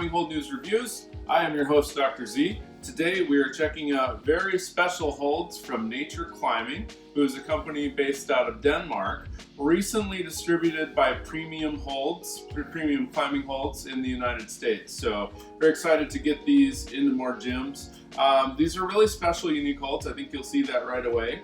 Climbing Hold News Reviews. I am your host, Dr. Z. Today we are checking out very special holds from Nature Climbing, who is a company based out of Denmark, recently distributed by Premium Climbing Holds in the United States. So very excited to get these into more gyms. These are really special, unique holds. I think you'll see that right away.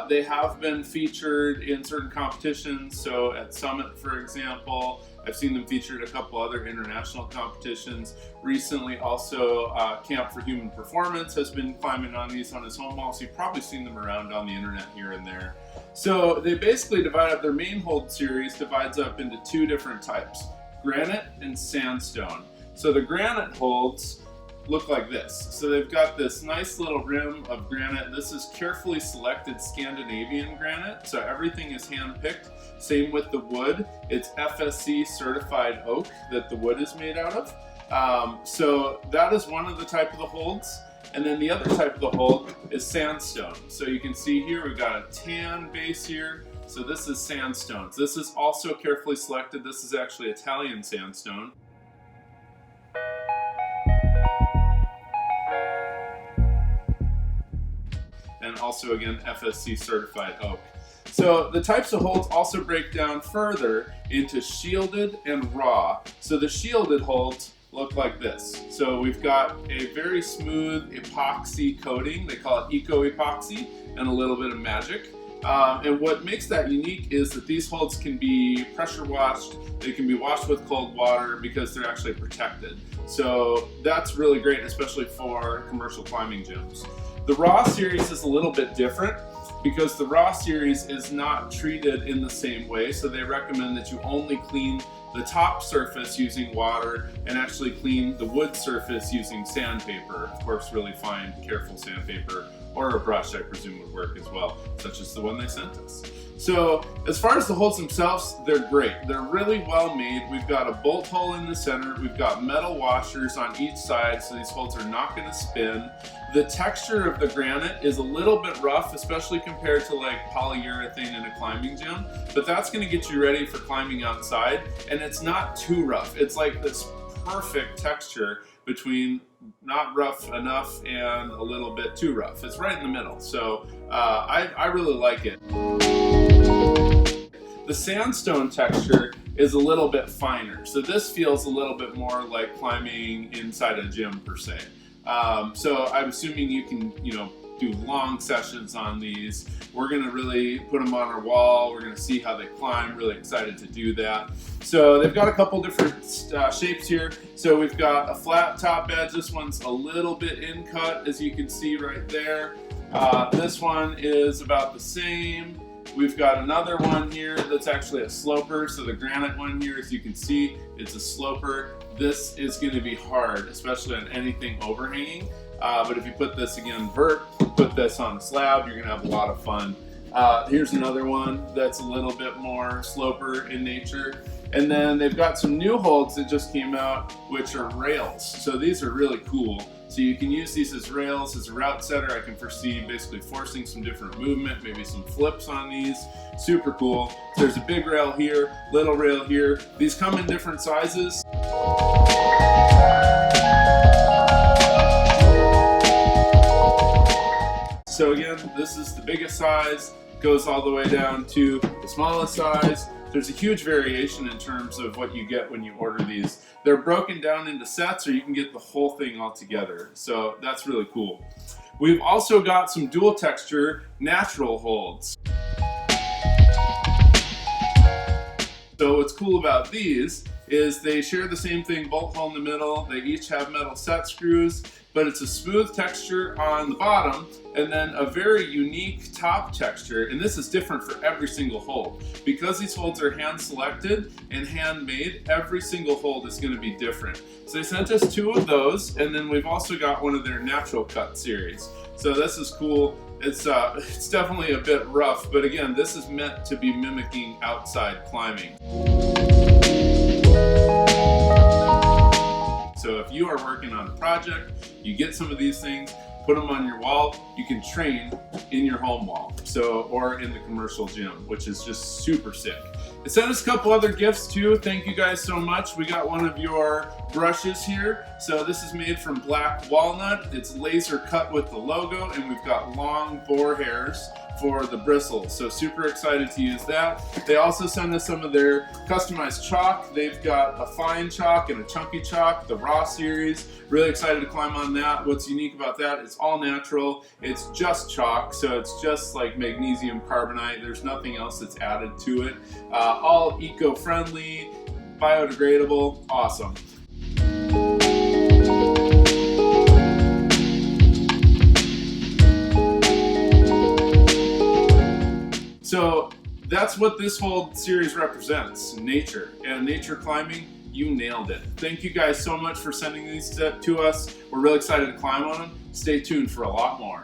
They have been featured in certain competitions, so at Summit, for example. I've seen them featured at a couple other international competitions. Recently also, Camp for Human Performance has been climbing on these on his home wall, so you've probably seen them around on the internet here and there. So they basically divide up, their main hold series divides up into two different types, Granite and Sandstone. So the Granite holds look like this. So they've got this nice little rim of granite. This is carefully selected Scandinavian granite, so everything is hand-picked. Same with the wood. It's FSC certified oak that the wood is made out of. So that is one of the type of the holds. And then the other type of the hold is sandstone. So you can see here we've got a tan base here. So this is sandstone. This is also carefully selected. This is actually Italian sandstone. And also again FSC certified oak. So the types of holds also break down further into shielded and raw. So the shielded holds look like this. So we've got a very smooth epoxy coating, they call it eco epoxy, and a little bit of magic. And what makes that unique is that these holds can be pressure washed, they can be washed with cold water because they're actually protected. So that's really great, especially for commercial climbing gyms. The Raw series is a little bit different because the Raw series is not treated in the same way, so they recommend that you only clean the top surface using water and actually clean the wood surface using sandpaper. Of course, really fine, careful sandpaper, or a brush I presume would work as well, such as the one they sent us. So as far as the holds themselves, they're great. They're really well made. We've got a bolt hole in the center. We've got metal washers on each side, so these holds are not going to spin. The texture of the granite is a little bit rough, especially compared to like polyurethane in a climbing gym, but that's going to get you ready for climbing outside, and it's not too rough. It's like this perfect texture between not rough enough and a little bit too rough. It's right in the middle, so I really like it. The sandstone texture is a little bit finer, so this feels a little bit more like climbing inside a gym per se. So I'm assuming you can, do long sessions on these. We're gonna really put them on our wall. We're gonna see how they climb. Really excited to do that. So they've got a couple different shapes here. So we've got a flat top edge. This one's a little bit in cut, as you can see right there. This one is about the same. We've got another one here that's actually a sloper. So the granite one here, as you can see, it's a sloper. This is going to be hard, especially on anything overhanging. But if you put this again put this on a slab, you're going to have a lot of fun. Here's another one that's a little bit more sloper in nature. And then they've got some new holds that just came out, which are rails. So these are really cool. So you can use these as rails. As a route setter, I can foresee basically forcing some different movement, maybe some flips on these. Super cool. So there's a big rail here, little rail here. These come in different sizes. So again, this is the biggest size, goes all the way down to the smallest size. There's a huge variation in terms of what you get when you order these. They're broken down into sets, or you can get the whole thing all together. So that's really cool. We've also got some dual texture natural holds. So what's cool about these is they share the same thing, bolt hole in the middle. They each have metal set screws, but it's a smooth texture on the bottom and then a very unique top texture. And this is different for every single hold. Because these holds are hand selected and handmade, every single hold is going to be different. So they sent us two of those, and then we've also got one of their natural cut series. So this is cool. It's definitely a bit rough, but again, this is meant to be mimicking outside climbing. So if you are working on a project, you get some of these things, put them on your wall, you can train in your home wall, or in the commercial gym, which is just super sick. Send us a couple other gifts too. Thank you guys so much. We got one of your brushes here. So this is made from black walnut. It's laser cut with the logo, and we've got long boar hairs for the bristles. So super excited to use that. They also send us some of their customized chalk. They've got a fine chalk and a chunky chalk, the raw series. Really excited to climb on that. What's unique about that, it's all natural. It's just chalk, so it's just like magnesium carbonate. There's nothing else that's added to it. All eco-friendly, biodegradable, awesome. So that's what this whole series represents, nature. And nature climbing, you nailed it. Thank you guys so much for sending these to us. We're really excited to climb on them. Stay tuned for a lot more.